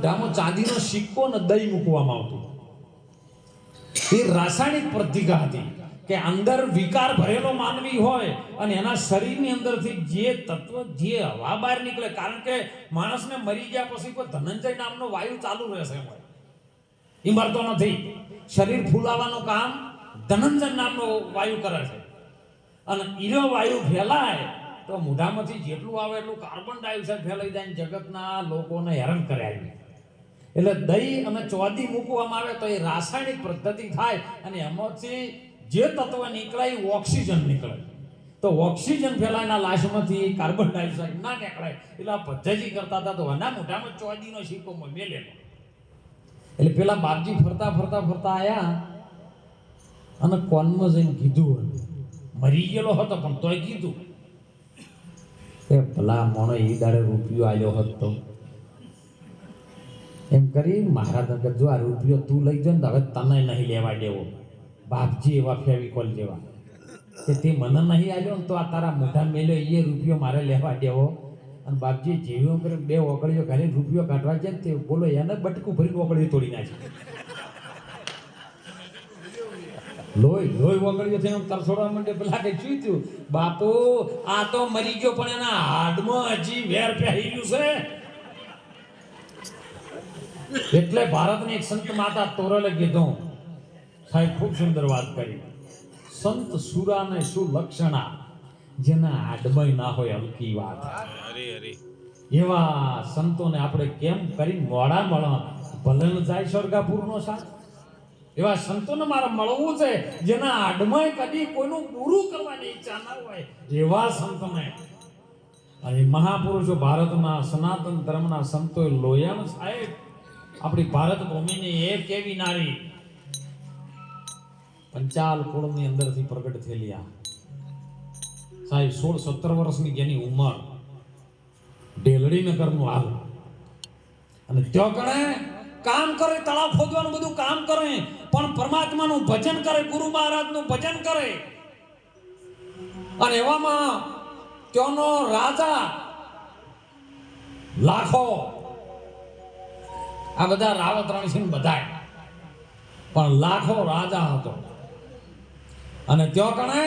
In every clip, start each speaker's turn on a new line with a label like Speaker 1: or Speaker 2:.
Speaker 1: મુઢામાં ચાંદીનો સિક્કો ને દહીં મૂકવામાં આવતું. એ રાસાયણિક પ્રતિકા હતી કે અંદર વિકાર ભરેલો માનવી હોય અને એના શરીરની અંદરથી જે તત્વ જે હવા બહાર નીકળે, કારણ કે માણસને મરી ગયા પછી કોઈ ધનંજય નામનો વાયુ ચાલુ રહેશે, એ મરતો નથી. શરીર ફૂલાવાનું કામ ધનંજય નામનો વાયુ કરે છે. અને ઈરો વાયુ ફેલાય તો મોઢામાંથી જેટલું આવે એટલું કાર્બન ડાયોક્સાઇડ ફેલાઈ જાય, જગતના લોકોને હેરાન કર્યા. એટલે દહીં અને ચોદી મૂકવામાં આવે તો એ રાસાયણિક પદ્ધતિ થાય અને એમાંથી જે તત્વ નીકળે એ ઓક્સિજન નીકળે. તો ઓક્સિજન ફેલાયના લાશમાંથી કાર્બન ડાયોક્સાઇડ ના નીકળે એટલે આ પદ્ધતિ કરતા હતા. તો એના મોઢામાં ચોદીનો સિક્કો મેલેલો. એટલે પેલા બાપજી ફરતા ફરતા ફરતા આયા અને કોનમાં જઈને કીધું, મરી ગયેલો હતો પણ તોય કીધું કે ભલા મોણો એ દાડે રૂપિયો આવ્યો હતો એમ કરી મહારાજ જો આ રૂપિયો તું લઈ જાય ને હવે તને નહીં લેવા દેવો. બાપજી એવા ફેવિકોલ જેવા કે તે મને નહીં આવ્યો ને તો આ તારા મોઢા મેલ્યો એ રૂપિયો મારે લેવા દેવો. અને બાપજી જેવીઓ કરે બે ઓગળીઓ ઘરે રૂપિયો કાઢવા જાય ને તે બોલો એને બટકું ભરીને ઓગળીઓ તોડી નાખી. લોહી ઓગળ્યો થઈને તરસોડવા માંડે. પેલા કઈ શું થયું? બાપુ આ તો મરી ગયો પણ એના હાડમાં હજી વેર પહેરી ગયું છે. એટલે ભારતની એક સંત માતા તોરલે કીધું, સાહેબ ખૂબ સુંદર વાત કરી. સંત સુરા ને સુલક્ષણા, જેના હાડમય ના હોય હલકી વાત. એવા સંતોને આપણે કેમ કરી મોડા મળવા, ભલે જાય સ્વર્ગાપુરનો સાથ. એવા સંતોને મારે મળવું છે જેના હાડમય કદી કોઈનું પૂરું કરવાની ઈચ્છા ના હોય, એવા સંતને. અને મહાપુરુષો ભારતના સનાતન ધર્મના સંતોએ લોયાણ સાહેબ આપણી ભારત ભૂમિની એક એવી નારી પંચાલ કુળની અંદરથી પ્રગટ થયેલી આ સાહેબ 16-17 વર્ષની જેની ઉંમર, ઢેલડી નગરનું હાલ, અને ત્યાં કણે કામ કરે, તળાવ ખોદવાનું બધું કામ કરે, પણ પરમાત્માનું ભજન કરે, ગુરુ મહારાજનું ભજન કરે. અને એવામાં ત્યાંનો રાજા લાખો, આ બધા રાવત રણસિંહ બધાય, પણ લાખો રાજા હતો. અને ત્યાં કણે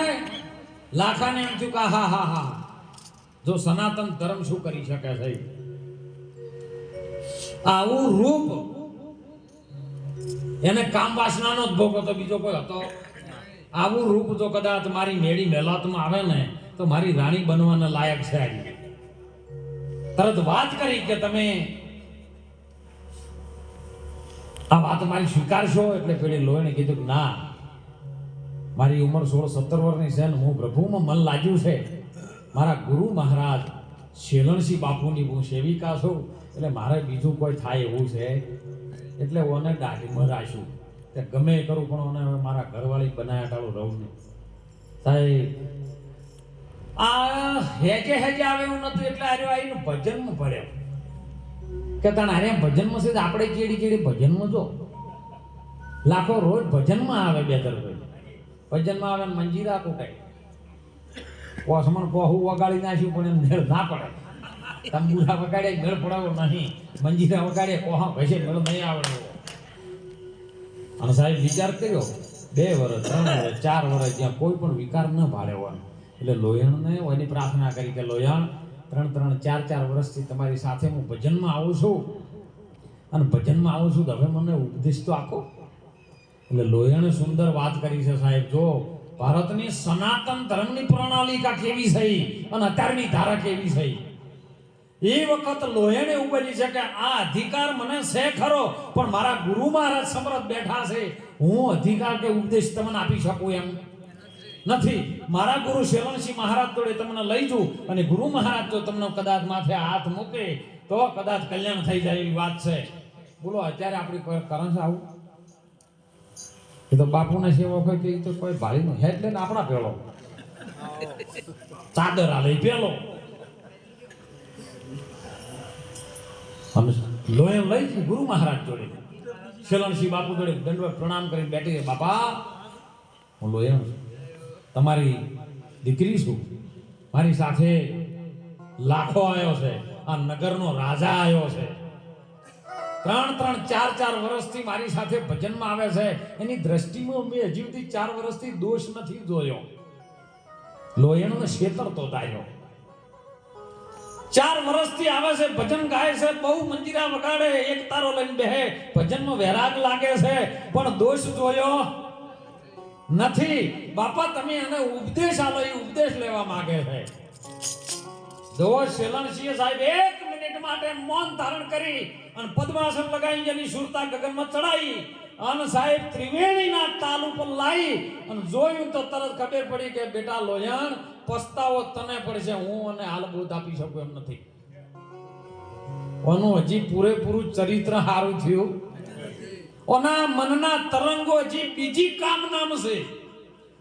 Speaker 1: લાખાને એમ થયું કે હા હા હા, જો સનાતન ધર્મ શું કરી શકે છે, આવું રૂપ એને કામ વાસનાનો જ ભોગ હતો, બીજો કોઈ હતો. આવું રૂપ જો કદાચ મારી મેળી મેલાતમાં આવે ને તો મારી રાણી બનવાના લાયક છે. તરત વાત કરી કે તમે આ વાત મારી સ્વીકારશો? એટલે પેલી લોહીને કીધું કે ના, મારી ઉંમર 16-17 વર્ષની છે ને હું પ્રભુમાં મન લાગ્યું છે. મારા ગુરુ મહારાજ શેલણસિંહ બાપુની હું સેવિકા છું, એટલે મારે બીજું કોઈ થાય એવું છે. એટલે ઓને દાઢીમાં રાખ્યું કે ગમે એ કરું પણ ઓને મારા ઘરવાળી બનાવ્યા ટાળું રહું નહીં. સાહેબ આ હેજે આવે એવું નતું. એટલે આર્યો આવીને ભજનમાં પડ્યો કે તને આરે ભજનમાં છે, આપણે કેડી ભજનમાં જો લાખો રોજ ભજનમાં આવે. 2 ભજનમાં આવે ને મંજીરા કુટાય, કોસમણ કોહું વગાડી નાખ્યું પણ એમ મેળ ના પડે. તંબુરા વગાડે મેળ પડાવો નહીં, મંજીરા વગાડે કોહા ભસે મેળ નહીં આવડે. અને સાહેબ વિચાર કર્યો 2 વર્ષ 3 વર્ષ 4 વર્ષ જ્યાં કોઈ પણ વિકાર ન ભાડે હોય, એટલે લોયાણને એની પ્રાર્થના કરી કે લોયાણ 3-4 વર્ષથી તમારી સાથે હું ભજનમાં આવું છું, અને ભજનમાં આવું છું તો હવે મને ઉપદેશ તો આપો. એટલે લોયાણે સુંદર વાત કરી છે સાહેબ. જો ભારતની સનાતન ધર્મની પ્રણાલિકા કેવી થઈ અને અત્યારની ધારા કેવી થઈ, એ વખત લોયાણે ઉભેલી છે કે આ અધિકાર મને છે ખરો, પણ મારા ગુરુ મહારાજ સમરથ બેઠા છે, હું અધિકાર કે ઉપદેશ તમને આપી શકું એમ નથી. મારા ગુરુ શેલણસિંહ મહારાજ જોડે તમને લઈ જઉં, અને ગુરુ મહારાજ જો તમને કદાચ માથે હાથ મૂકે તો કદાચ કલ્યાણ થઈ જાય એવી વાત છે. બોલો અત્યારે આપણી કોઈ કારણ છે આવું? એ તો બાપુના સેવક હોય તો એ તો કોઈ ભાળીનો હેડ લઈને આપણા પેલો ચાદર આ લઈ પેલો લોહી લઈ ગુરુ મહારાજ જોડે શેલણસિંહ બાપુ જોડે દંડવત પ્રણામ કરીને બેઠી, બાપા હું લોહી તમારી દીકરી છું, મારી સાથે લાખો આવ્યો છે, આ નગરનો રાજા આવ્યો છે, 3-3, 4-4 વર્ષથી મારી સાથે ભજનમાં આવે છે. એની દ્રષ્ટિમાં મેં હજી સુધી 4 વર્ષથી દોષ નથી જોયો. લોયણને છેતરતો તાર્યો. 4 વર્ષથી આવે છે, ભજન ગાય છે, બહુ મંજીરા વગાડે, એક તારો લઈને બેહે, ભજનમાં વૈરાગ લાગે છે, પણ દોષ જોયો નથી. બાપા તમે એને ઉપદેશ આલો, એ ઉપદેશ લેવા માંગે છે. જો શેલણસિંહ સાહેબ 1 મિનિટ માટે મૌન ધારણ કરી અને પદ્માસન લગાવી એની સુરતા ગગનમાં ચડાવી અને સાહેબ ત્રિવેણીના તાલ ઉપર લાવી અને જોયું તો તરત ખબર પડી કે બેટા લોયણ, પસ્તાવો તને પડશે, હું અને હાલ બોધ આપી શકું એમ નથી. ઓનું હજી પૂરેપૂરું ચરિત્ર સારું થયું. ઓના મનના તરંગો હજી બીજી કામનામ છે.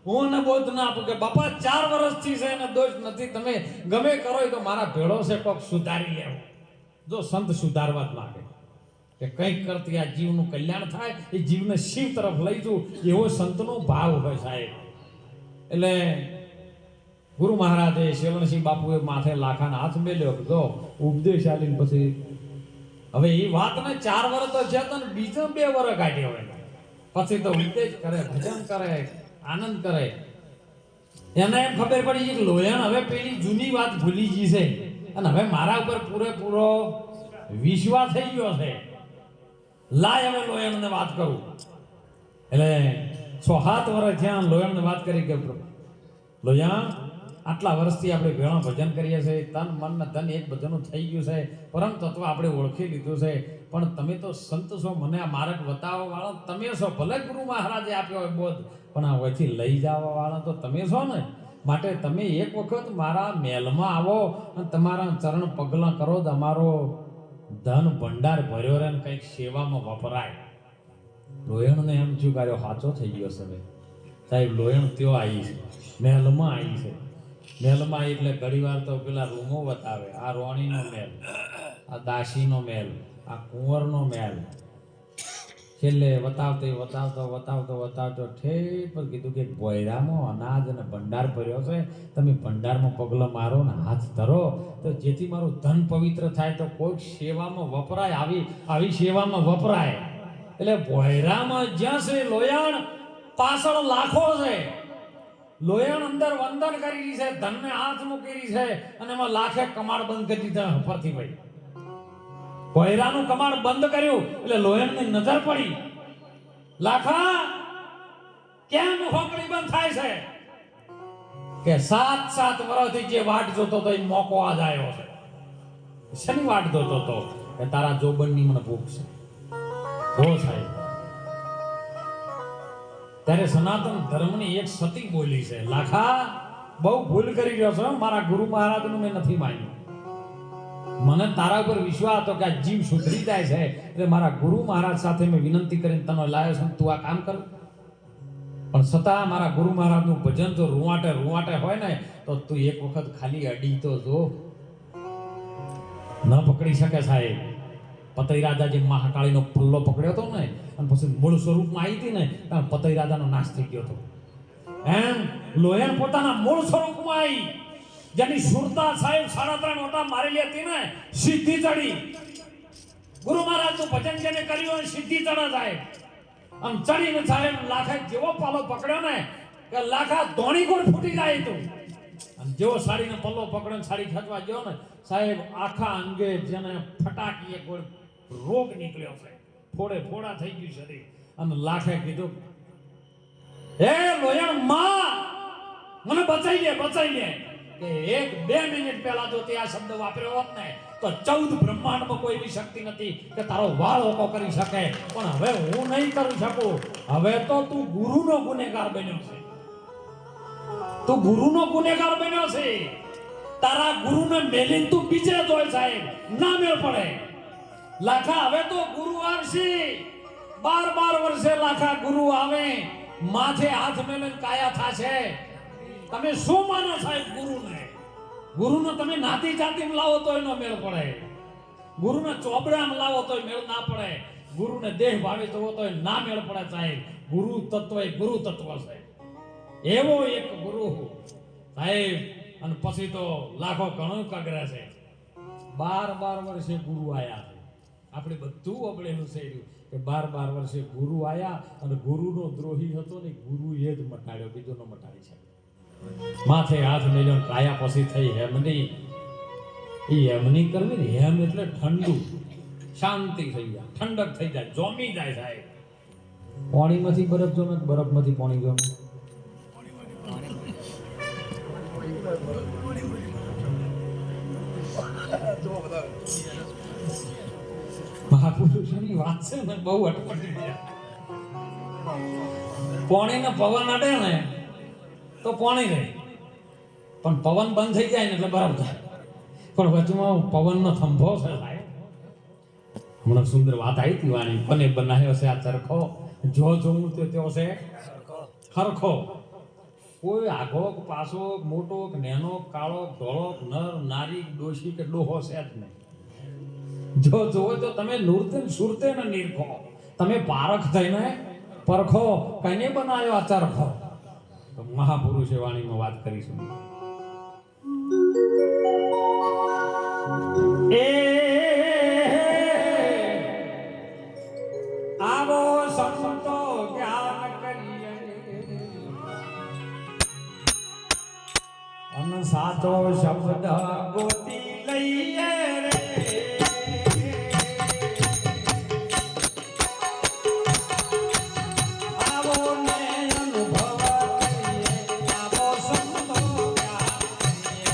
Speaker 1: હું એને બોધ ના આપું કે બાપા 4 વર્ષથી છે એને દોષ નથી, તમે ગમે કરો તો મારા ભેળો છે, કોક સુધારી લેવો. જો સંત સુધારવા જ માંગે કે કંઈક કરતી આ જીવનું કલ્યાણ થાય, એ જીવને શિવ તરફ લઈ જવું, એવો સંતનો ભાવ હોય સાહેબ. એટલે ગુરુ મહારાજે શેલણસિંહ બાપુએ માથે લાખાના હાથ મેલ્યો, જો ઉપદેશ આલીને પછી હવે એ વાતને 4 વર્ષ તો છે તો બીજા 2 વર્ષ કાઢ્યા હોય, પછી તો ઉપદેશ કરે, ભજન કરે, આનંદ કરે. એને એમ ખબર પડી કે લોયણ હવે પેલી જૂની વાત ભૂલી ગઈ છે અને હવે મારા ઉપર પૂરેપૂરો વિશ્વાસ થઈ ગયો છે. લાય હવે લોયણને વાત કરું. એટલે 6-7 વર્ષ થયા લોયણને વાત કરી કે લોયણ, આટલા વર્ષથી આપણે ભેળા ભજન કરીએ છીએ, તન મન ને ધન એક બધાનું થઈ ગયું છે, પરમ તત્વ આપણે ઓળખી લીધું છે, પણ તમે તો સંત છો, મને આ માર્ગ બતાવવા વાળા તમે છો. ભલે ગુરુ મહારાજે આપ્યો હોય બોધ, પણ આ વચ્ચે લઈ જવા વાળા તો તમે છો ને. માટે તમે એક વખત મારા મહેલમાં આવો અને તમારા ચરણ પગલા કરો, તો અમારો ધન ભંડાર ભર્યો રહે ને કંઈક સેવામાં વપરાય. લોયણને એમ થયું કે સાચો થઈ ગયો છે સાહેબ. લોયણ ત્યો આવી છે, મહેલમાં આવી છે. મહેલમાં એટલે ઘડીવાર તો પેલા રૂમો બતાવે, આ રોણીનો મહેલ, આ દાસીનો મહેલ, આ કુંવરનો મહેલ. છેલ્લે વતાવતો ઠેઠ પર કીધું કે ભોયરામાં અનાજ અને ભંડાર ભર્યો છે, તમે ભંડારમાં પગલો મારો ને હાથ ધરો, તો જેથી મારું ધન પવિત્ર થાય, તો કોઈક સેવામાં વપરાય, આવી સેવામાં વપરાય. એટલે ભોયરામાં જ્યાં છે લોયણ, પાછળ લાખો છે. લોયણ અંદર વંદન કરી છે, ધનને હાથ મૂકી છે, અને એમાં લાખે કમાડ બંધ કરી દીધા ફરતી ભાઈ. ભોયરાનું કમાડ બંધ કર્યું એટલે લોયણની નજર પડી. લાખા કેમ હોકડી બંધ થાય છે? કે 7 વર્ષથી જે વાટ જોતો તો એ મોકો આજ આવ્યો છે. શેની વાટ જોતો તો? કે તારા જોબનની મને ભૂખ છે. હો સાહેબ, ત્યારે સનાતન ધર્મની એક સતી બોલી છે, લાખા બહુ ભૂલ કરી રહ્યો છો, મારા ગુરુ મહારાજનું મેં નથી માન્યું. મને તારા ઉપર વિશ્વાસ હતો કે આ જીવ સુધરી જાય છે, એટલે મારા ગુરુ મહારાજ સાથે મેં વિનંતી કરીને તને લાવ્યો છું, તું આ કામ કર. પણ છતાં મારા ગુરુ મહારાજનું ભજન જો રૂવાટે હોય ને, તો તું એક વખત ખાલી અડી તો જો. ન પકડી શકે સાહેબ. પતઈ રાજા જે મહાકાળીનો પલ્લો પકડ્યો હતો ને, અને પછી મૂળ સ્વરૂપમાં આવી હતી ને, ત્યારે પતઈ રાજાનો નાશ થઈ ગયો હતો. એમ લોયણ પોતાના મૂળ સ્વરૂપમાં આવી, જેની સુરતા સાહેબ 3.5 ઓટા મારેલી હતી ને, સિદ્ધિ ચડી. ગુરુ મહારાજનું ભજન જેને કર્યું હોય સિદ્ધિ ચડે સાહેબ. આમ ચડીને સાહેબ લાખા જેવો પાલો પકડ્યો ને, કે લાખા ધોણી ગોળ ફૂટી જાય તું. અને જેવો સાડીનો પલ્લો પકડ્યો, સાડી ખેંચવા ગયો ને સાહેબ, આખા અંગે જેને ફટાકી એક રોગ નીકળ્યો છે, ફોડા થઈ ગયું શરીર. અને લાખે કીધું, હે લોયણ માં, મને બચાઈ લે. કે 1-2 મિનિટ પહેલા જો તે આ શબ્દ વાપર્યો હોત ને, તો 14 બ્રહ્માંડમાં કોઈ એવી શક્તિ નથી કે તારો વાળ ઓકો કરી શકે. પણ હવે હું નહીં કરી શકું. હવે તો તું ગુરુનો ગુનેગાર બન્યો છે. તું ગુરુનો ગુનેગાર બન્યો છે. તારા ગુરુને મેલીને તું બીજે જોય સાહેબ, ના મેળ પડે. લાખા હવે તો ગુરુ આવશે. 12 વર્ષે લાખા ગુરુ આવે, માથે હાથ મેલીને કાયા થાશે. તમે શું માનો સાહેબ ગુરુને? ગુરુને તમે નાતી જાતિમાં લાવો તોય ન મેળ પડે. ગુરુને ચોબડામાં લાવો તોય મેળ ના પડે. ગુરુને દેહ ભાવે જોવો તોય ના મેળ પડે સાહેબ. ગુરુ તત્વ એ ગુરુ તત્વ છે. એવો એક ગુરુ સાહેબ. અને પછી તો લાખો ઘણું કગરે છે. 12 વર્ષે ગુરુ આયા છે. આપણે બધું અબળેલું થયેલું કે 12 વર્ષે ગુરુ આયા અને ગુરુનો દ્રોહી હતો ને ગુરુએ જ મટાડ્યો, બીજો ન મટાડી શકે. માથે હાથ મેલ્યો કાયા પછી થઈ હેમની. એ હેમની કરવી ને, હેમ એટલે ઠંડુ, શાંતિ થઈ જાય, ઠંડક થઈ જાય, જોમી જાય સાહેબ. પાણીમાંથી બરફ જોમે, બરફમાંથી પાણી જોમે. મહાપુરુષોની વાત છે ને બહુ અટપટી છે. પાણીને પવન અડે ને તો પાણી રહે, પણ પવન બંધ થઈ જાય ને એટલે બરફ થાય. પણ વચમાં પવનનો થંભો છે સાહેબ. હમણાં સુંદર વાત આવી હતી વાણી, કોને બનાવ્યો છે આ ચરખો? જો જોઉં તો તેઓ છે ખરખો. કોઈ આગો પાછો, મોટો કે નેનો, કાળો ધોળો, નર નારી, ડોશી કે ડોહો છે જ નહીં. જો જોવો તો તમે નૂરતે સુરતે ને નીરખો, તમે પારખ થઈને પરખો, કઈને બનાવ્યો આ ચરખો? તો મહાપુરુષે વાણીમાં વાત કરીશું. એ આવો સંતો જ્ઞાન કરીએ અને સાચો શબ્દ ગોતી લઈએ રે. આવો ને અનુભવ કરીએ, આવો સંતો જ્ઞાન કરીએ.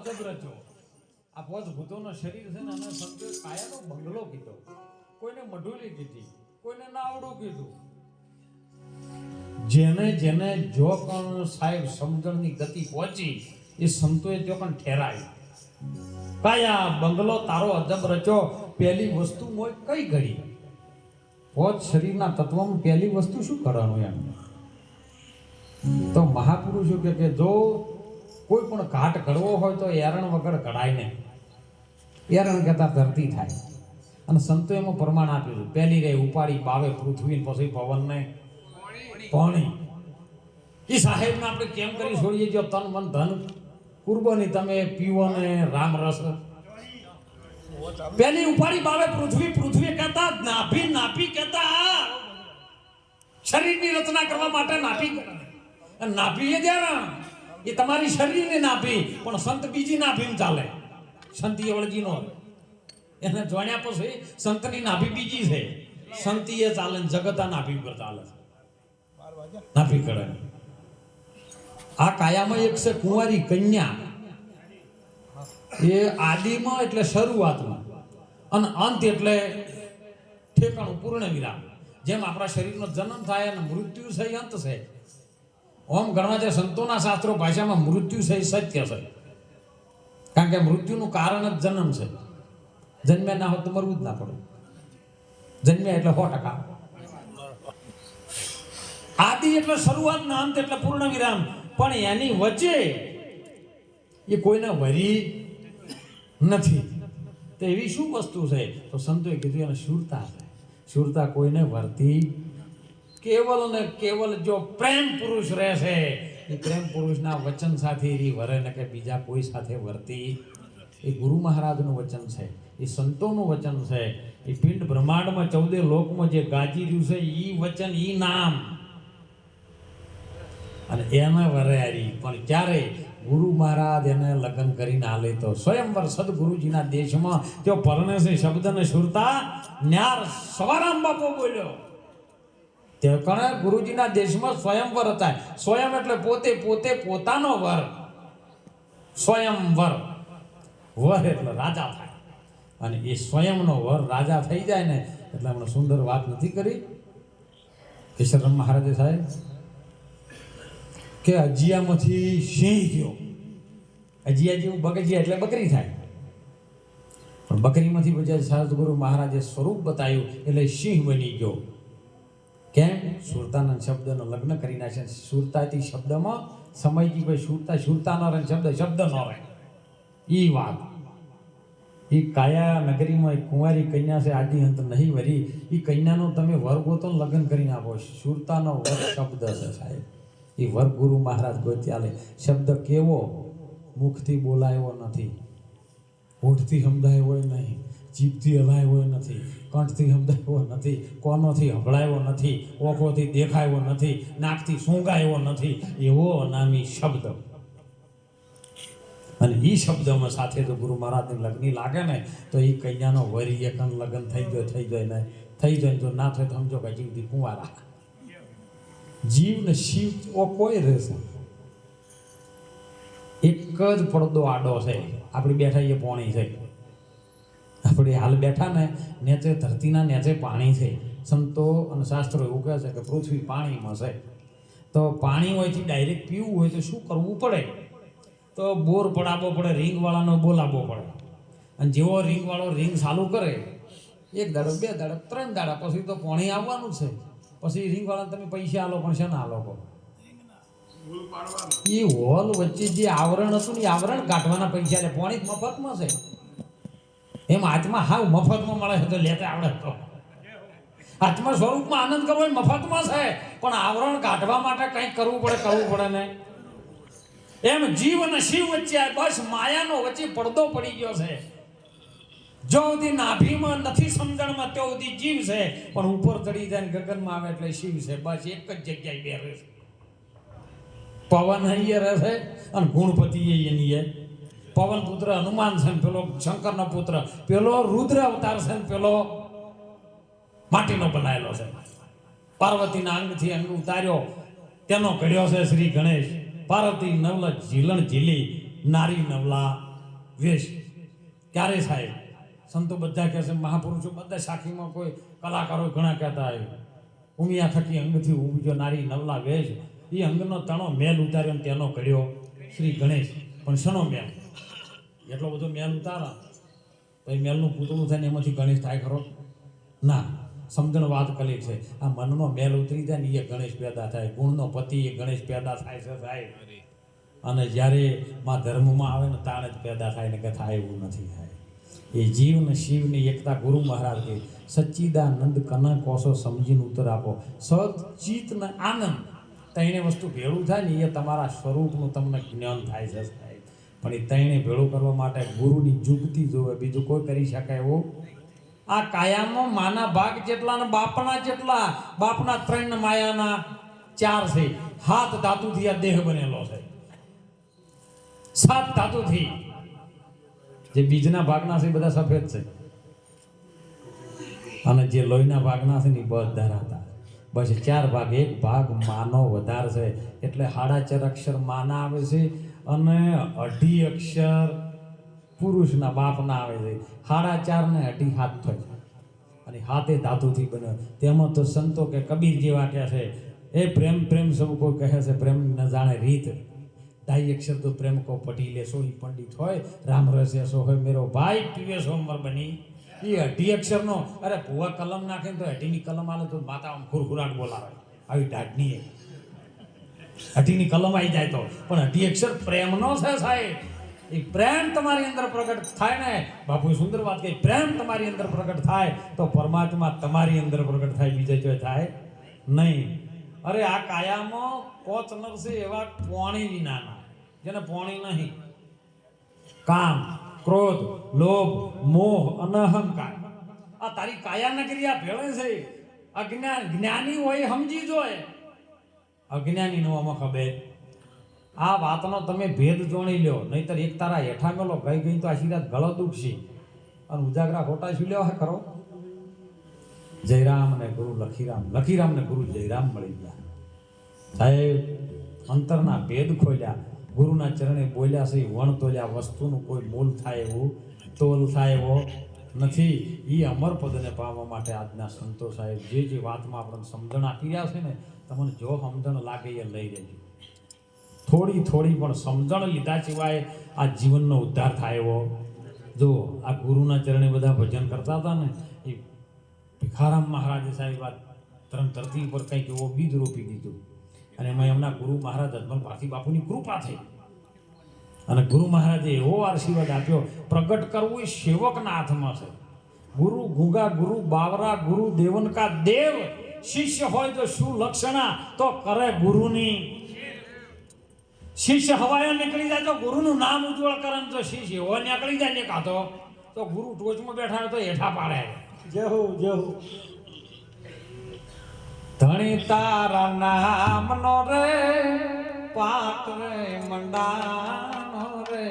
Speaker 1: અદબ રચ્યો. આ પોચ ભૂતોનો શરીર છે ને અને સંતો કાયાનો બંગલો કીધો, કોઈને મઢુલી કીધી, કોઈને નાવડું કીધું. જેને જેને જો પણ સાહેબ સમજણની ગતિ પહોંચી એ સંતોએ જો પણ ઠેરાય. કાયા બંગલો તારો અદબ રચ્યો. પહેલી વસ્તુ મોય કઈ ઘડી પોચ શરીરના તત્વમાં પહેલી વસ્તુ શું કરવાનું એમ તો મહાપુરુષો કે જો કોઈ પણ ઘાટ ઘડવો હોય તો એરણ વગર ઘડાય નહીં. એરણ કહેતા ધરતી થાય. અને સંતો એમાં પ્રમાણ આપ્યું. પહેલી રે ઉપાડી બાવે પૃથ્વી, પછી પવનને પાણી. એ સાહેબને આપણે કેમ કરી છોડીએ જો તન મન ધન કુરબાની તમે પીવો ને રામ રસ. પહેલી ઉપાડી બાવે પૃથ્વી, પૃથ્વી કહેતા નાભી, નાભી કહેતા શરીરની રચના કરવા માટે નાભી કરે. નાભી એ ધ્યાન એ તમારી શરીરની નાભી, પણ સંત બીજી નાભીમાં ચાલે. સંતી વળગીનો એને જોણ્યા પછી સંતની નાભી બીજી છે. સંતી એ ચાલે, જગતા નાભી પર ચાલે. નાભી કરે. આ કાયામાં એક છે કુંવારી કન્યા. એ આદિમાં એટલે શરૂઆતમાં અને અંત એટલે ઠેકાણું, પૂર્ણ વિરામ. જેમ આપણા શરીરનો જન્મ થાય અને મૃત્યુ છે અંત છે, ઓમ ગણવા છે સંતોના શાસ્ત્રો ભાષામાં મૃત્યુ છે સત્ય છે. કારણ કે મૃત્યુનું કારણ જ જન્મ છે. જન્મ્યા ના હોત તો મરવું જ ના પડે. જન્મ્યા એટલે 100%. આદિ એટલે શરૂઆત ના અંત એટલે પૂર્ણ વિરામ. પણ એની વચ્ચે એ કોઈને વરી નથી. તો એવી શું વસ્તુ છે તો સંતોએ કીધું એને શૂરતા છે. શૂરતા કોઈને વર્તી કેવલ ને કેવલ જો પ્રેમ પુરુષ રહેશે એ પ્રેમ પુરુષના વચન સાથે એ વરે ને કે બીજા કોઈ સાથે વર્તી. એ ગુરુ મહારાજનું વચન છે, એ સંતોનું વચન છે. એ પિંડ બ્રહ્માંડમાં 14 લોકમાં જે ગાજી રહ્યું છે એ વચન, એ નામ અને એના વરારી. પણ ક્યારે ગુરુ મહારાજ એને લગ્ન કરીને આલે તો સ્વયંવર સદગુરુજીના દેશમાં જો પરણે છે શબ્દને સુરતા ન્યાર સવારામ બાપો બોલ્યો. તે કણે ગુરુજીના દેશમાં સ્વયંવર હતા. સ્વયં એટલે પોતે, પોતે પોતાનો વર. સ્વયંવર, વર એટલે રાજા થાય. અને એ સ્વયંનો વર રાજા થઈ જાય ને એટલે હમણાં સુંદર વાત નથી કરી કેશરરામ મહારાજે સાહેબ કે અજિયામાંથી સિંહ થયો. અજિયા જેવું બગજિયા એટલે બકરી થાય, પણ બકરીમાંથી પછી સદગુરુ મહારાજે સ્વરૂપ બતાવ્યું એટલે સિંહ બની ગયો. કેમ? સુરતાના શબ્દનો લગ્ન કરી નાખે. સુરતાથી શબ્દમાં સમયથી ભાઈ સુરતા, સુરતા ન રહે, શબ્દ શબ્દ ન રહે. એ વાત એ કાયા નગરીમાં એક કુંવારી કન્યા છે, આદિ અંત નહીં વરી. એ કન્યાનો તમે વર ગોતો લગ્ન કરીને આપો. સુરતાનો વર શબ્દ છે સાહેબ. એ વર ગુરુ મહારાજ ગોત્યા લે. શબ્દ કેવો? મુખથી બોલાયો નથી, હોઠથી સમજાયો નહીં, જીભથી હલાયો નથી, કંઠથી સમજાયો નથી, કોનોથી હંભળાયો નથી, ઓખોથી દેખાયો નથી, નાકથી સૂંઘાયો નથી. એવો અનામી શબ્દ. અને એ શબ્દમાં સાથે જો ગુરુ મહારાજની લગ્ની લાગે ને તો એ કન્યાનો વરી એકન લગ્ન થઈ જાય ને થઈ જાય. જો ના થાય તો સમજો કે જીવથી કુંવારા. જીવ ને શિવ ઓ કોઈ રહેશે. એક જ પડદો આડો છે. આપણે બેઠા એ પાણી છે. આપણે હાલ બેઠા ને નેચે ધરતીના નેચે પાણી છે. સંતો અને શાસ્ત્રો એવું કહે છે કે પૃથ્વી પાણીમાં છે. તો પાણી હોયથી ડાયરેક્ટ પીવું હોય તો શું કરવું પડે? તો બોર પડાવવો પડે, રિંગવાળાનો બોલાવવો પડે. અને જેવો રિંગવાળો રિંગ ચાલુ કરે 1 દાડો 2 દાડો 3 દાડા પછી તો પાણી આવવાનું છે. પછી રિંગવાળાને તમે પૈસા આલો, પણ છે ને આલો કહો. એ હોલ વચ્ચે જે આવરણ હતું ને આવરણ કાઢવાના પૈસા લે. પાણી મફતમાં છે. એમ હાથમાં હાવ મફતમાં મળે છે તો લેતા આવડે તો. હાથમાં સ્વરૂપમાં આનંદ કરવો મફતમાં છે, પણ આવરણ કાઢવા માટે કંઈક કરવું પડે ને. એમ જીવ અને શિવ વચ્ચે બસ માયાનો વચ્ચે પડદો પડી ગયો છે. જો સુધી નાભીમાં નથી સમજણમાં ત્યાં સુધી જીવ છે, પણ ઉપર ચડી જાય ગગનમાં આવે એટલે શિવ છે. બસ એક જ જગ્યાએ બે રહે છે. પવન અહીંયા રહે છે અને ગુણપતિ એની. પવન પુત્ર હનુમાન છે ને પેલો શંકરનો પુત્ર, પેલો રુદ્ર અવતાર છે ને પેલો માટીનો બનાયેલો છે. પાર્વતીના અંગથી અંગ ઉતાર્યો તેનો ઘડ્યો છે શ્રી ગણેશ. પાર્વતી નવલા ઝીલણ ઝીલી, નારી નવલા વેશ ક્યારે થાય? સંતો બધા કહે છે, મહાપુરુષો બધા સાખીમાં કોઈ કલાકારો ઘણા કહેતા હોય ઉમિયા થકી અંગથી ઉપજો નારી નવલા વેશ. એ અંગનો તણો મેલ ઉતાર્યો ને તેનો ઘડ્યો શ્રી ગણેશ. પણ શનો મેલ? એટલો બધો મેલ ઉતારા તો એ મેલનું પૂતળું થાય ને એમાંથી ગણેશ થાય ખરો? ના. સમજણ વાત કરી છે. આ મનનો મેલ ઉતરી જાય ને એ ગણેશ પેદા થાય. ગુણનો પતિ એ ગણેશ પેદા થાય છે સાહેબ. અને જ્યારે માં ધર્મમાં આવે ને તાણે જ પેદા થાય ને કે થાય એવું નથી થાય. એ જીવ ને શિવની એકતા ગુરુ મહારાજ કે સચ્ચિદાનંદ કના કોસો સમજીને ઉત્તર આપો. સચિત ને આનંદ ત્રણે વસ્તુ ભેળું થાય ને એ તમારા સ્વરૂપનું તમને જ્ઞાન થાય છે સાહેબ. પણ એ ત્રણે ભેળું કરવા માટે ગુરુની જુગતી જોવે, બીજું કોઈ કરી શકાય એવું. આ કાયામાં માના ભાગ જેટલા ને બાપના જેટલા. બાપના 3 ને માયાના 4 છે. 7 ધાતુથી આ દેહ બનેલો છે. 7 ધાતુથી. જે બીજના ભાગના છે બધા સફેદ છે અને જે લોહીના ભાગના છે ને બધા રાતા. બસ 4 ભાગ. એક ભાગ માનો વધારે છે એટલે 4.5 અક્ષર માના આવે છે અને 2.5 અક્ષર પુરુષના બાપના આવે છે. 4.5 ને 2.5 હાથ થાય અને હાથે ધાતુથી બને. તેમાં તો સંતો કે કબીર જેવા કહે છે, એ પ્રેમ પ્રેમ સૌ કોઈ કહે છે, પ્રેમ ન જાણે રીત. 2.5 અક્ષર તો પ્રેમ કો પટી લેશો ઈ પંડિત હોય, રામ રસે સો હોય મેરો ભાઈ, પીવે સો અમર બની. એ 2.5 અક્ષરનો અરે ભૂવા કલમ નાખે ને તો 2.5ની કલમ આલે તો માતા આમ ખુરખુરાટ બોલાવે. આવી ઢાઢની 2.5ની કલમ આવી જાય તો. પણ 2.5 અક્ષર પ્રેમનો છે સાહેબ. એ પ્રેમ તમારી અંદર પ્રગટ થાય ને, બાપુએ સુંદર વાત કહી, પ્રેમ તમારી અંદર પ્રગટ થાય તો પરમાત્મા તમારી અંદર પ્રગટ થાય, બીજે જો થાય નહીં. અરે આ કાયામાં 5 નર છે એવા પોણી વિનાના, જેને પોણી નહીં. કામ, ક્રોધ, લોભ, મોહ અને અહંકાર. આ તારી કાયા નગરી આ ભેળે છે. અજ્ઞાન જ્ઞાની હોય સમજી જોય, અજ્ઞાની નો આમાં ખબર. આ વાતનો તમે ભેદ જોણી લ્યો, નહીતર એક તારા હેઠા મેલો ગઈ ગઈ તો આશીર્વાદ ગળો દુખશે અને ઉજાગરા ખોટા શું લેવા કરો. જયરામ ને ગુરુ લખીરામ, લખીરામ ને ગુરુ જયરામ મળી ગયા સાહેબ. અંતરના ભેદ ખોલ્યા, ગુરુના ચરણે બોલ્યા છે. વણ તોલ્યા, વસ્તુનું કોઈ મૂલ થાય એવું, તોલ થાય એવો નથી. એ અમર પદને પામવા માટે આજના સંતો સાહેબ જે વાતમાં આપણને સમજણ આપી રહ્યા છે ને, તમને જો સમજણ લાગે એ લઈ લેજો. થોડી થોડી પણ સમજણ લીધા સિવાય આ જીવનનો ઉદ્ધાર થાય એવો. જો આ ગુરુના ચરણે બધા ભજન કરતા હતા ને, એ ભિખારામ મહારાજે સાહેબ આ ધરતી ઉપર કંઈક એવો બીજ રોપી દીધું અને એમાં એમના ગુરુ મહારાજ અજમલ ભારતી બાપુની કૃપા થઈ અને ગુરુ મહારાજે એવો આશીર્વાદ આપ્યો. પ્રગટ કરવું એ સેવકના હાથમાં છે. ગુરુ ગુગા, ગુરુ બાવરા, ગુરુ દેવન કા દેવ. શિષ્ય હોય તો શું લક્ષણા તો કરે ગુરુની. શિષ્ય હવાયો નીકળી જાય તો ગુરુનું નામ ઉજ્જવળ કરે, તો શિષ્ય હવા નીકળી જાય ને કાતો તો ગુરુ ટોચમાં બેઠા હોય તો હેઠા પાડે. જય હો જય હો. ધણી તારા નામનો રે પાક રે મંડાનો રે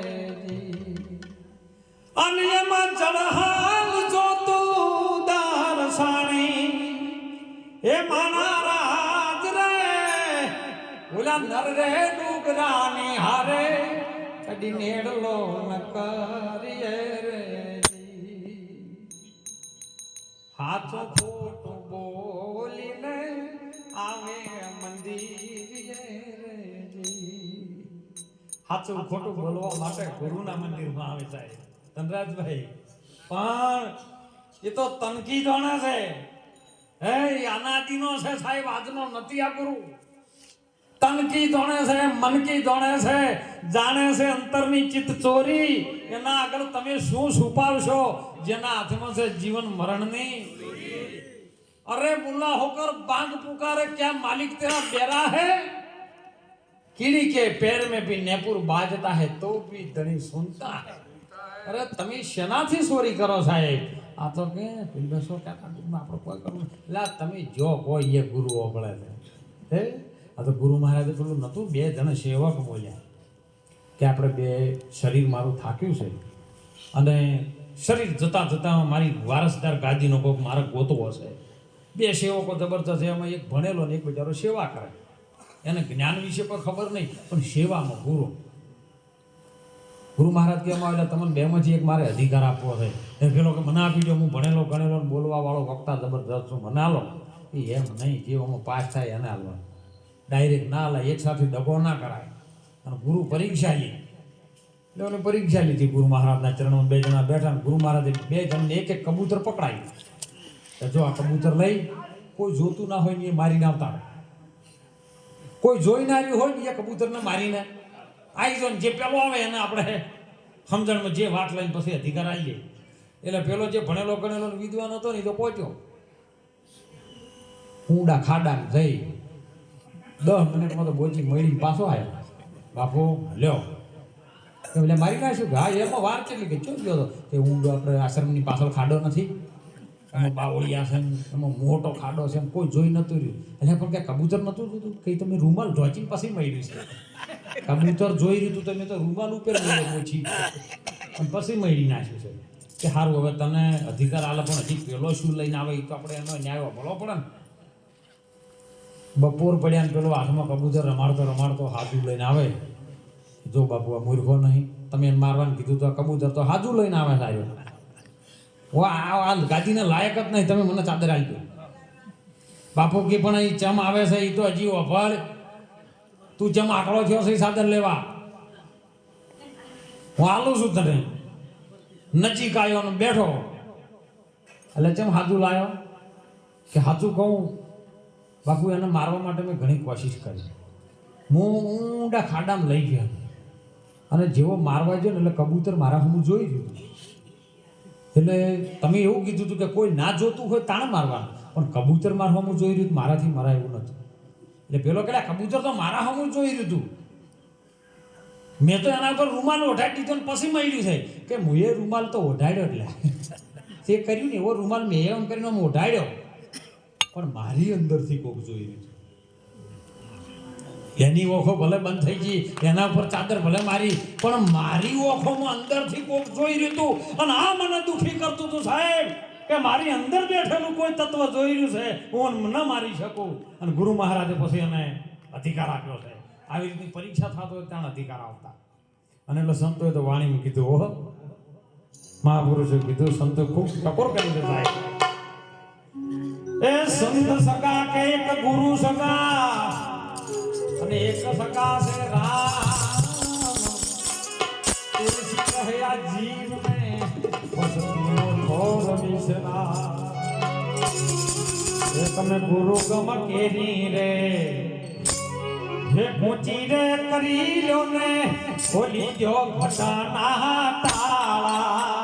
Speaker 1: અને એમાં ચઢાલ જો તું દારસાણી એ માના રાજ રે ઓલા નર રે ડુગરાની હારે કદી નેડલો ન કરીએ રે. હાથો ખોટું બોલીને આવે મંદિર. સાચું ખોટું બોલવા માટે ગુરુના મંદિરમાં આવે સાહેબ ધનરાજભાઈ. પણ એ તો તનકી જાણે છે. હે અનાદિનો છે સાહેબ, આજનો નથી આ ગુરુ. તનકી જાણે છે, મનકી જાણે છે, જાણે છે અંતરની ચિત્ત ચોરી. એના આગળ તમે શું છુપાવશો જેના હાથમાં છે જીવન મરણની. अरे मुल्ला होकर बांग पुकारे क्या मालिक तेरा बेरा है. कीड़ी के पैर में भी नेपुर बाजता है तो भी धनी सुनता है. अरे તમે શેનાથી ચોરી કરો સાહેબ? આ તો કે બસો કાકા આપણે કોઈ કરવું લા તમે જો કોઈ એ ગુરુ ઓગળે છે. હે આ તો ગુરુ મહારાજે પેલું નહોતું, 2 જણ સેવક બોલ્યા કે આપણે 2 શરીર મારું થાક્યું છે અને શરીર જતા જતા મારી વારસદાર ગાદીનો કોક મારે ગોતવો છે. 2 સેવકો જબરજસ્ત છે. એમાં એક ભણેલો ને એક બિચારો સેવા કરે. એને જ્ઞાન વિશે કોઈ ખબર નહીં પણ સેવામાં ગુરુ. ગુરુ મહારાજ કહેવામાં આવેલા તમને બેમાંથી એક મારે અધિકાર આપવો છે. એ પેલો કે મને આપી દો, હું ભણેલો ગણેલો બોલવા વાળો વક્તા જબરદસ્ત છું, મને હાલો. એ એમ નહીં, જીવોમાં પાસ થાય એને હાલવાનું, ડાયરેક્ટ ના હાલાય, એક સાથે દગો ના કરાય. અને ગુરુ પરીક્ષા લે એટલે ઓને પરીક્ષા લીધી. ગુરુ મહારાજના ચરણમાં 2 જણા બેઠા, ગુરુ મહારાજે 2 જણને એક એક કબૂતર પકડાયું. જો આ કબૂતર લઈ કોઈ જોતું ના હોય ને એ મારીને આવતા, કોઈ જોઈ ના રહ્યું હોય ને એ કબૂતરને મારીને આવી જો ને જે પેલો આવે એને આપણે સમજણમાં જે વાત લઈને પછી અધિકાર આવી જાય. એટલે પેલો જે ભણેલો ગણેલો વિદ્વાન હતો ને એ તો પહોંચ્યો ઊંડા ખાડા જઈ 10 મિનિટમાં તો બોચી મળી પાછો આવ્યો. બાપુ લ્યો એટલે મારી નાખ્યું કે હા એમાં વાર કેટલી કે ચો ગયો હતો કે ઊંડો આપણે આશ્રમની પાછળ ખાડો નથી, એમાં બાવળિયા છે, એમાં મોટો ખાડો છે, કોઈ જોઈ નતું રહ્યું. એટલે પણ કે કબૂતર નતું જોતું કે તમે રૂમાલ ઢોચીને પછી મળ્યું છે. કબૂતર જોઈ રહ્યું તમે તો રૂમાલ ઉપર ઓછી અને પછી મળી નાખ્યું છે. કે સારું હવે તને અધિકાર આલે, પણ હજી પેલો શું લઈને આવે એ તો આપણે એનો ન્યાય ભલો પડે ને. બપોર પડ્યા ને પેલો હાથમાં કબૂતર રમાડતો હાજુ લઈને આવે. જો બાપુ આ મૂર્ખો નહીં, તમે એને મારવાનું કીધું તો કબૂતર તો હાજુ લઈને આવે સારું. આ ગાદીને લાયક જ નહીં, તમે મને ચાદર આપી દો. બાપુ કે પણ એ ચમ આવે છે એ તો હજી વફળ, તું ચમ આકડો થયો છે ચાદર લેવા, હું આલું છું તને. નજીક આવ્યો ને બેઠો એટલે ચમ હાજુ લાયો કે સાચું કહું બાપુ, એને મારવા માટે મેં ઘણી કોશિશ કરી. હું ઊંડા ખાડામાં લઈ ગયા અને જેવો મારવા ગયો ને એટલે કબૂતર મારા હું જોઈ ગયું. એટલે તમે એવું કીધું હતું કે કોઈ ના જોતું હોય તાણે મારવાનું, પણ કબૂતર મારવા હું જોઈ રહ્યું મારાથી મરાય એવું નથી. એટલે પેલો કે કબૂતર તો મારા હું જોઈ રહ્યું હતું, મેં તો એના ઉપર રૂમાલ ઓઢાડી દીધો ને પછી મળ્યું છે કે હું એ રૂમાલ તો ઓઢાડ્યો. એટલે તે કર્યું ને એવો રૂમાલ મેં એમ કરીને ઓઢાડ્યો, પણ મારી અંદરથી કોક જોઈ રહ્યું. એની ઓખો ભલે બંધ થઈ ગઈ, એના ઉપર ચાદર ભલે મારી, પણ મારી ઓખોમાં અંદરથી કોક જોઈ રહ્યું હતું. અને આ મને દુઃખી કરતું હતું સાહેબ કે મારી અંદર બેઠેલું કોઈ તત્વ જોઈ રહ્યું છે, હું ન મારી શકું. અને ગુરુ મહારાજે પછી એને અધિકાર આપ્યો છે. આવી રીતની પરીક્ષા થતો હોય ત્યાં અધિકાર આવતા. અને એટલે સંતોએ તો વાણીમાં કીધું, ઓહો મહાપુરુષે કીધું, સંતો ખૂબ ટકોર કરી દે સાહેબ. એ સંત સગા કે એક ગુરુ સગા અને એક સગા છે રામ. તુલસી કહે આ જીવ ને વસતીનો ઘોર વિસરા. એ તમે ગુરુ ગમ કેરી રે હે પહોંચી રે કરી લો ને ખોલી દો ઘટાના તાળા.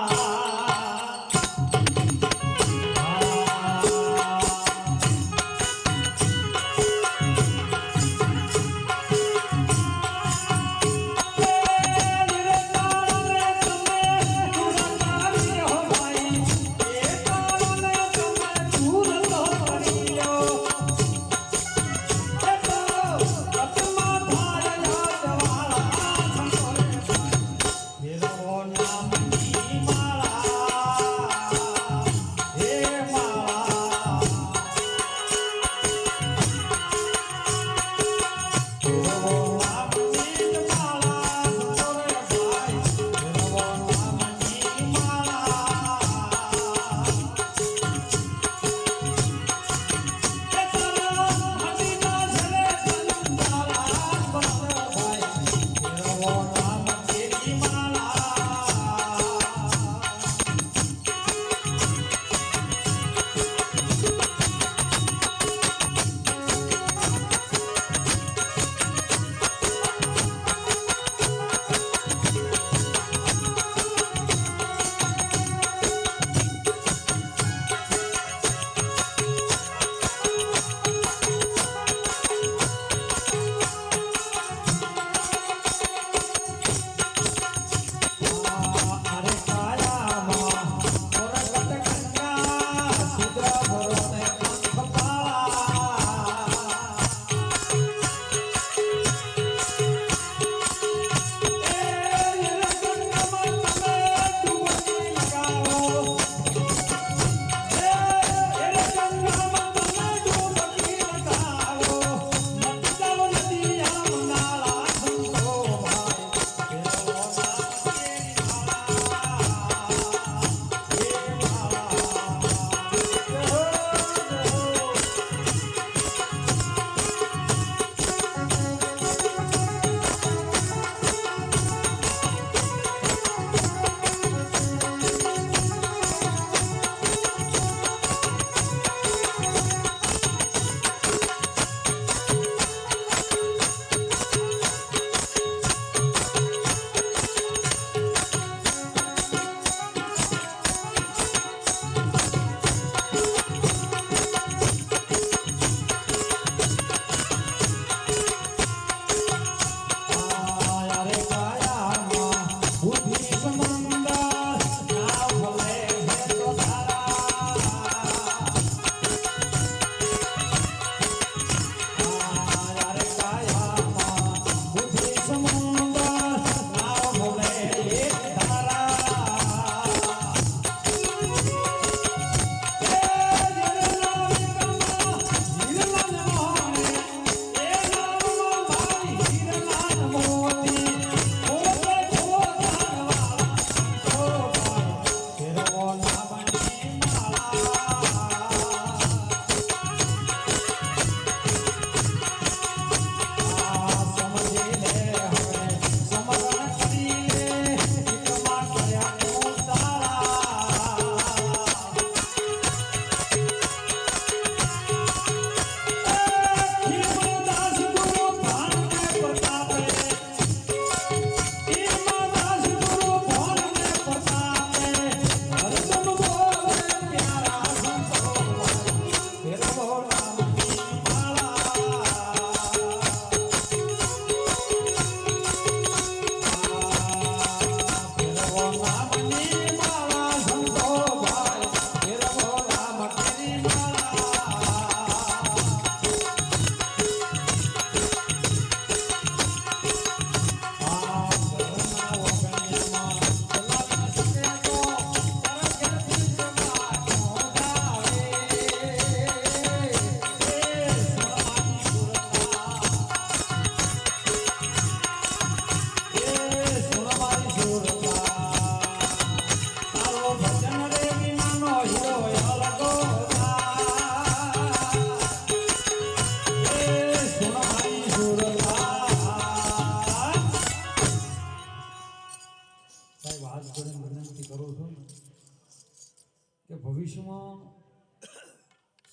Speaker 1: કે ભવિષ્યમાં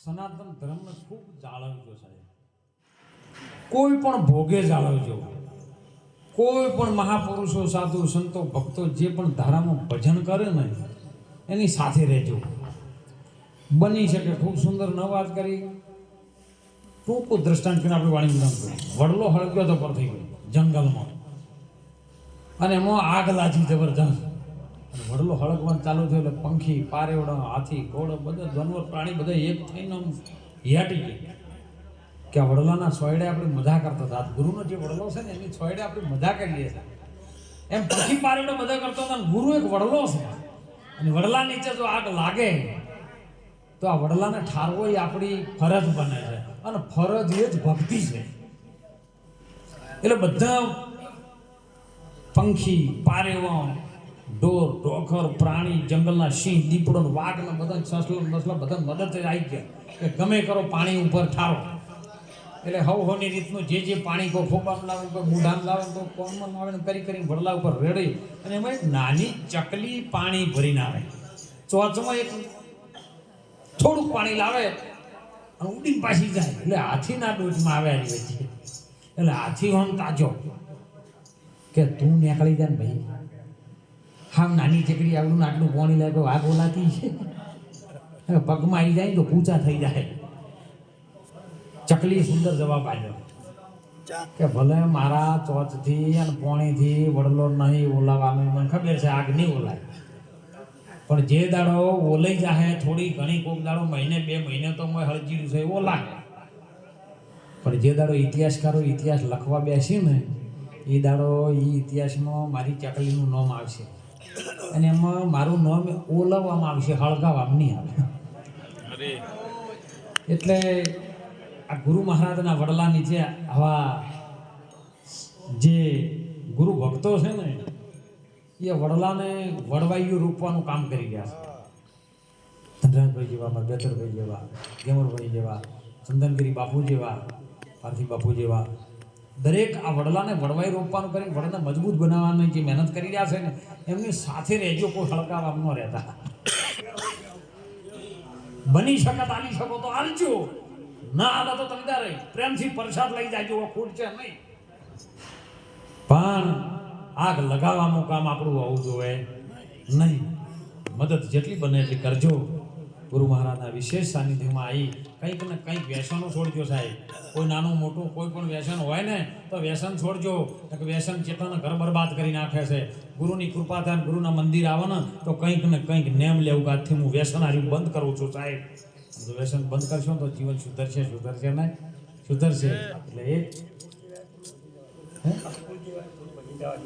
Speaker 1: સનાતન ધર્મને ખૂબ જાળવજો સાહેબ. કોઈ પણ ભોગે જાળવજો. કોઈ પણ મહાપુરુષો, સાધુ, સંતો, ભક્તો જે પણ ધારામાં ભજન કરે ને એની સાથે રહેજો. બની શકે ખૂબ સુંદર ન વાત કરી, ટૂંકું દ્રષ્ટાંત કરીને આપણે વાણી વિરામ કરી. વડલો હળગ્યો તો પર થઈ ગયો જંગલમાં, અને એમાં આગ લાગી જબરજસ્ત. વડલો હળગવાનું ચાલુ થયું એટલે પંખી, પારેવડો, હાથી, ઘોડો, બધા જાનવર, પ્રાણી બધા એક થઈને હેટી ગયા કે આ વડલાના સોયડે આપણે મજા કરતા હતા. ગુરુનો જે વડલો છે ને એની સોયડે આપણે મજા કરીએ છીએ. એમ પંખી, પારેવડો બધા કરતો હતા. ગુરુ એક વડલો છે, અને વડલા નીચે જો આગ લાગે તો આ વડલાને ઠારવો એ આપણી ફરજ બને છે, અને ફરજ એ જ ભક્તિ છે. એટલે બધા પંખી, પારેવા, ઢોર, ઢોખર, પ્રાણી, જંગલના સિંહ, દીપડો, વાઘ ને બધા સસલા બધા મદદ આવી ગયા કે ગમે કરો પાણી ઉપર ઠારો. એટલે હવની રીતનું જે પાણી કોઈ ફોબામાં લાવે, કોઈ મૂઢામાં લાવે, કોઈ કોણમાં લાવે ને કરી વડલા ઉપર રેડી, અને એમાં એક નાની ચકલી પાણી ભરીને આવે. ચોચમાં એક થોડુંક પાણી લાવે અને ઉડીને પાછી જાય. એટલે હાથીના ડોચમાં આવે એની વચ્ચે. એટલે હાથી હોમ તાજો કે તું નીકળી જાય ને ભાઈ, હામ નાની ચકડી આવડું આટલું પાણી લાગે વાઘ ઓલાતી છે, પગમાં આવી જાય તો પૂછા થઈ જાય. ચકલી સુંદર જવાબ આપ્યો કે ભલે મારા ચોચથી અને પોણીથી વડલો નહીં ઓલાવાનું, મને ખબર છે આગ નહીં ઓલાય, પણ જે દાડો ઓલાઈ જાય થોડી ઘણી કોક દાડો મહિને 2 મહિને તો મેં હળજીડું છે ઓલાય, પણ જે દાડો ઇતિહાસકારો ઇતિહાસ લખવા બેસી ને એ દાડો એ ઇતિહાસમાં મારી ચકલીનું નામ આવશે, અને એમાં મારું નામ ઓલવવામાં આવશે, હળગાવવામાં નહીં આવે. એટલે આ ગુરુ મહારાજના વડલા નીચે આવા જે ગુરુ ભક્તો છે ને એ વડલાને વડવાઈયું રૂપવાનું કામ કરી ગયા છે. ધનરાજભાઈ જેવા, બેતરભાઈ જેવા, ગેમરભાઈ જેવા, ચંદનગીરી બાપુ જેવા, પાર્થિવ બાપુ જેવા, દરેક આ વડલાને વડવાઈ રોપવાનું કરીને વડને મજબૂત બનાવવાની જે મહેનત કરી રહ્યા છે ને એમની સાથે રહેજો, કોઈ હળકાવા ન રહેતા. બની શકત આલી શકો તો આલજો, ના આલા તો તમદાર રહી પ્રેમથી પ્રસાદ લઈ જાજો, ખોટ છે નહીં. પણ આગ લગાવવાનું કામ આપણું હોવું જોઈએ નહીં. મદદ જેટલી બને એટલી કરજો. ગુરુ મહારાજના વિશેષ સાનિધ્યમાં આવી કંઈક ને કંઈક વ્યસનો છોડજો સાહેબ. કોઈ નાનું મોટું કોઈ પણ વ્યસન હોય ને તો વ્યસન છોડજો, કે વ્યસન ચેતનાના ઘર બરબાદ કરી નાખે છે. ગુરુની કૃપા થાય, ગુરુના મંદિર આવે ને તો કંઈક ને કંઈક નેમ લેવું કે આજથી હું વ્યસન હારી બંધ કરું છું સાહેબ. જો વ્યસન બંધ કરશો તો જીવન સુધરશે ને સુધરશે. એટલે એ